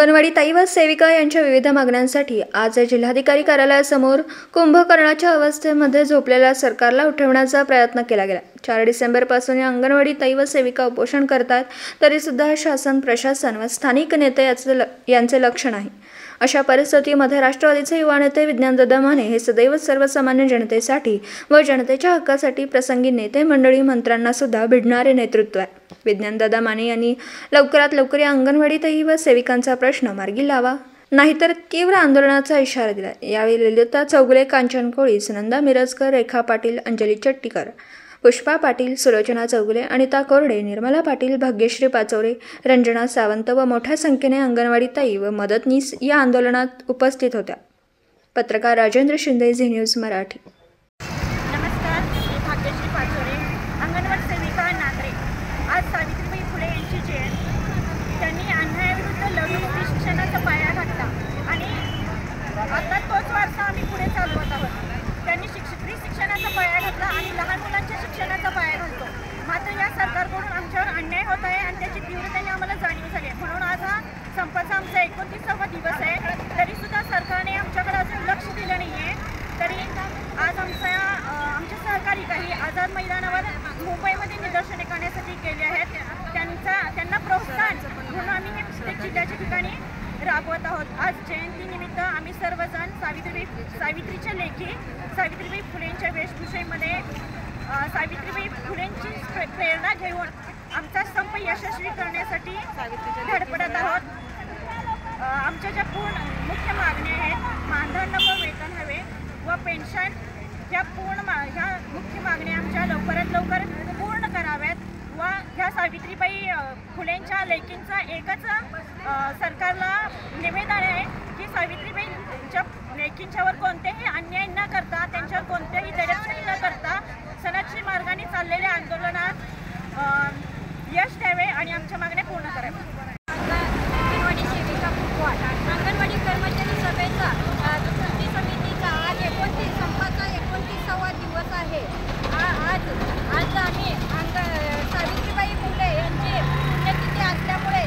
अंगणवाडी ताई व सेविका यांच्या विविध मागण्यांसाठी आज जिल्हाधिकारी कार्यालयासमोर कुंभकर्णाच्या अवस्थेमध्ये झोपलेल्या सरकारला उठवण्याचा प्रयत्न केला गेला। 4 डिसेंबरपासून या अंगणवाडी ताई व सेविका उपोषण करतात, तरीसुद्धा शासन, प्रशासन व स्थानिक नेते यांचे लक्ष नाही। अशा परिस्थितीमध्ये राष्ट्रवादीचे युवा नेते विज्ञानदादा माने हे सदैव सर्वसामान्य जनतेसाठी व जनतेच्या हक्कासाठी प्रसंगी नेते मंडळी मंत्र्यांना सुद्धा भिडणारे नेतृत्व आहे। विज्ञानदादा माने यांनी लवकरात लवकर या अंगणवाडी ताई व सेविकांचा प्रश्न मार्गी लावा, नाहीतर तीव्र आंदोलनाचा इशारा दिला। यावेळी ललिता चौगुले, कांचन कोळी, सुनंदा मिरजकर, रेखा पाटील, अंजली चट्टीकर, पुष्पा पाटील, सुलोचना चौगुले, अनिता कोरडे, निर्मला पाटील, भाग्यश्री पाचोरे, रंजना सावंत व मोठ्या संख्येने अंगणवाडी ताई व मदतनीस या आंदोलनात उपस्थित होत्या। पत्रकार राजेंद्र शिंदे, झी न्यूज मराठी। नमस्कार, मी भाग्यश्री पाचोरे, अंगणवाडी सेविका नांद्रे। आज सावित्रीबाई फुले यांची जयंती। त्यांनी अन्यायाविरुद्ध लढून शिक्षणाचा पाया घातला आणि आता तोच वारसा आम्ही पुढे चालवत आहोत। त्यांनी स्त्री शिक्षणाचा पाया घातला आणि लहान मुलांच्या शिक्षणाचा पाया घालतो। मात्र या सरकारकडून आमच्यावर अन्याय होत आहे आणि त्याची तीव्रतेने आम्हाला जाणीव झाली आहे। म्हणून आज हा संपाचा आमचा 29वा दिवस आहे, तरीसुद्धा सरकारने आमच्याकडे अजून लक्ष दिलं नाही आहे। तरी आज आमचे सहकारी काही आझाद मैदानावर मुंबईमध्ये निदर्शने करण्यासाठी गेले आहेत। त्यांना प्रोत्साहन म्हणून आम्ही हे प्रत्येक जिल्ह्याच्या ठिकाणी राबवत आहोत। आज जयंतीनिमित्त आम्ही सर्वजण सावित्रीच्या लेखी सावित्रीबाई फुलेंच्या वेशभूषेमध्ये सावित्रीबाई फुलेंची प्रेरणा घेऊन आमचा संप यशस्वी करण्यासाठी धडपडत आहोत। आमच्या ज्या मुख्य मागण्या आहेत, मानधन नको, वेतन हवे व पेन्शन, ह्या मुख्य मागण्या आमच्या लवकरात लवकर पूर्ण कराव्यात व ह्या सावित्रीबाई फुलेंच्या लेखींचा एकच सरकारला निवेदन आहे की सावित्रीबाईंच्या लेखींच्यावर कोणतेही अन्याय न करता, त्यांच्यावर कोणत्याही दडपशाही न करता सनदशीर मार्गाने चाललेल्या आंदोलनात यश द्यावे आणि आमच्या मागण्या पूर्ण कराव्या। अंगणवाडी सेविका अंगणवाडी कर्मचारी सभेचा कृती समितीचा आज 29 संपाचा 29वा दिवस आहे। आज आम्ही सावित्रीबाई फुले यांची पुण्यतिथी असल्यामुळे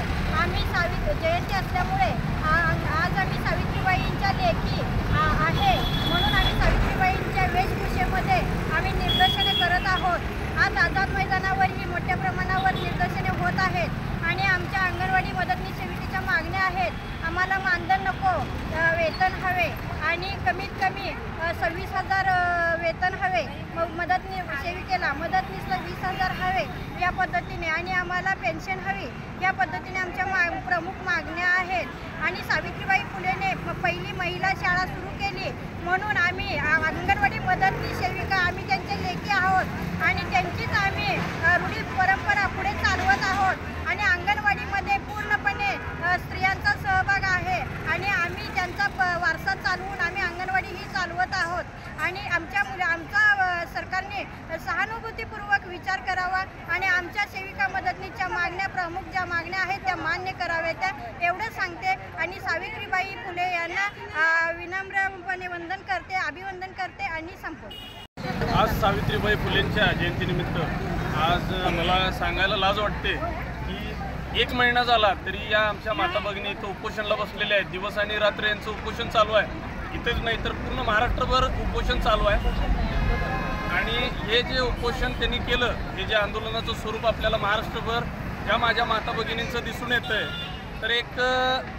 जयंती असल्यामुळे आज आम्ही सावित्रीबाईंच्या लेखी आहे म्हणून आम्ही सावित्रीबाईंच्या वेशभूषेमध्ये आम्ही निदर्शने करत आहोत। आज आझाद मैदानावरही मोठ्या प्रमाणावर निदर्शने होत आहेत आणि आमच्या अंगणवाडी मदतनीस सेविकेच्या मागण्या आहेत। आम्हाला मानधन नको, वेतन हवे आणि कमीत कमी 26,000 वेतन हवे, सेविकेला मदतनीसला 20,000 हवे या पद्धतीने, आणि आम्हाला पेन्शन हवी या पद्धतीने आमच्या प्रमुख मागण्या आहेत। आणि सावित्रीबाई फुलेने पहिली महिला शाळा सुरू केली म्हणून आम्ही अंगणवाडी मदतनीस सेविका आम्ही त्यांचे लेखी आहोत आणि त्यांचीच आम्ही रूढी परंपरा पुढे चालवत आहोत आणि अंगणवाडीमध्ये पूर्णपणे स्त्रियांचा सहभाग आहे आणि आम्ही त्यांचा वारसा चालवून आम्ही अंगणवाडी ही चालवत आहोत आणि आमच्या सरकारने सहानुभूतीपूर्वक विचार करावा आणि आमच्या सेविका मदतनीसच्या मागण्या, प्रमुख ज्या मागण्या आहेत त्या मान्य कराव्यात, त्या एवढं सांगते आणि सावित्रीबाई फुले यांना विनम्रपणे अभिवंदन करते आणि संपवते। आज सावित्रीबाई फुलेंच्या जयंतीनिमित्त आज मला सांगायला लाज वाटते की 1 महिना झाला तरी या आमच्या माता भगिनी इथं उपोषणाला बसलेल्या आहेत। दिवस आणि रात्र यांचं उपोषण चालू आहे। इथेच नाही तर पूर्ण महाराष्ट्रभर उपोषण चालू आहे आणि हे जे उपोषण त्यांनी केलं, हे जे आंदोलनाचं स्वरूप आपल्याला महाराष्ट्रभर ज्या माझ्या माता भगिनींचं दिसून येतं आहे, तर एक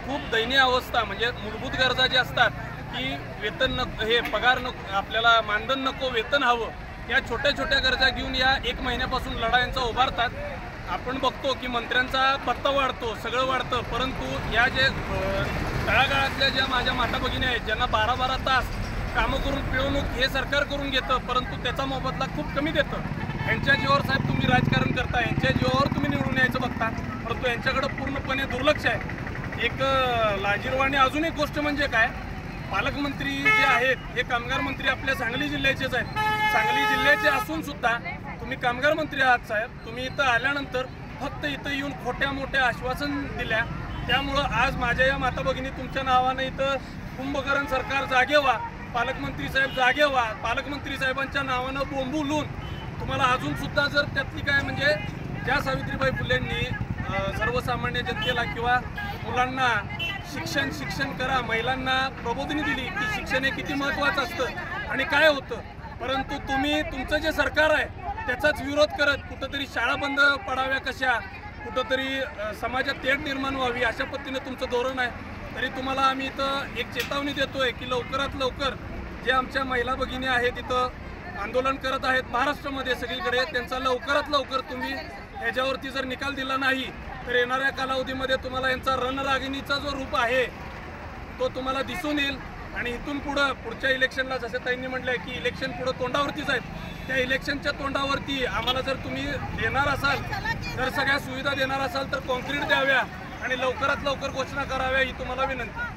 खूप दयनीय अवस्था, म्हणजे मूलभूत गरजा ज्या असतात की वेतन नको, हे पगार नको, आपल्याला मानधन नको, वेतन हवं, या छोट्या छोट्या गरजा घेऊन या 1 महिन्यापासून लढा यांचा उभारतात। आपण बघतो की मंत्र्यांचा पत्ता वाढतो, सगळं वाढतं, परंतु या जे तळागाळातल्या ज्या माझ्या माता भगिनी आहेत, ज्यांना 12-12 तास कामं करून पिळवणूक हे सरकार करून घेतं, परंतु त्याचा मोबदला खूप कमी देतं। यांच्या जीवावर साहेब तुम्ही राजकारण करता, यांच्या जीवावर तुम्ही निवडून यायचं बघता, परंतु यांच्याकडं पूर्णपणे दुर्लक्ष आहे। एक लाजिरवाणी अजून एक गोष्ट म्हणजे काय, पालकमंत्री जे आहेत हे कामगार मंत्री आपल्या सांगली जिल्ह्याचेच आहेत। सांगली जिल्ह्याचे असून सुद्धा तुम्ही कामगार मंत्री आहात साहेब, तुम्ही इथं आल्यानंतर फक्त इथं येऊन खोट्या मोठ्या आश्वासन दिल्या। त्यामुळं आज माझ्या या माता भगिनी तुमच्या नावानं इथं कुंभकर्ण सरकार जागे व्हा, पालकमंत्री साहेब जागे व्हा, पालकमंत्री साहेबांच्या नावानं बोंबून तुम्हाला अजून सुद्धा जर त्यातली काय म्हणजे ज्या सावित्रीबाई फुलेंनी सर्वसामान्य जनतेला किंवा मुलांना शिक्षण करा, महिलांना प्रबोधनी दिली की शिक्षण हे किती महत्त्वाचं असतं आणि काय होतं. परंतु तुम्ही तुमचं जे सरकार आहे त्याचाच विरोध करत कुठंतरी शाळा बंद पडाव्या कशा, कुठंतरी समाजात तेढ निर्माण व्हावी अशा पद्धतीनं तुमचं धोरण आहे. तरी तुम्हाला आम्ही इथं एक चेतावणी देतोय की लवकरात लवकर जे आमच्या महिला भगिनी आहेत इथं आंदोलन करत आहेत महाराष्ट्रामध्ये सगळीकडे, त्यांचा लवकरात लवकर तुम्ही ह्याच्यावरती जर निकाल दिला नाही तर येणाऱ्या कालावधीमध्ये तुम्हाला यांचा रणरागिणीचा जो रूप आहे तो तुम्हाला दिसून येईल. आणि इथून पुढच्या इलेक्शनला जसं ताईंनी म्हटलं आहे की इलेक्शन पुढं तोंडावरतीच आहेत, त्या इलेक्शनच्या तोंडावरती आम्हाला जर तुम्ही देणार असाल, जर सगळ्या सुविधा देणार असाल तर कॉन्क्रीट द्याव्या आणि लवकरात लवकर घोषणा कराव्या ही तुम्हाला विनंती.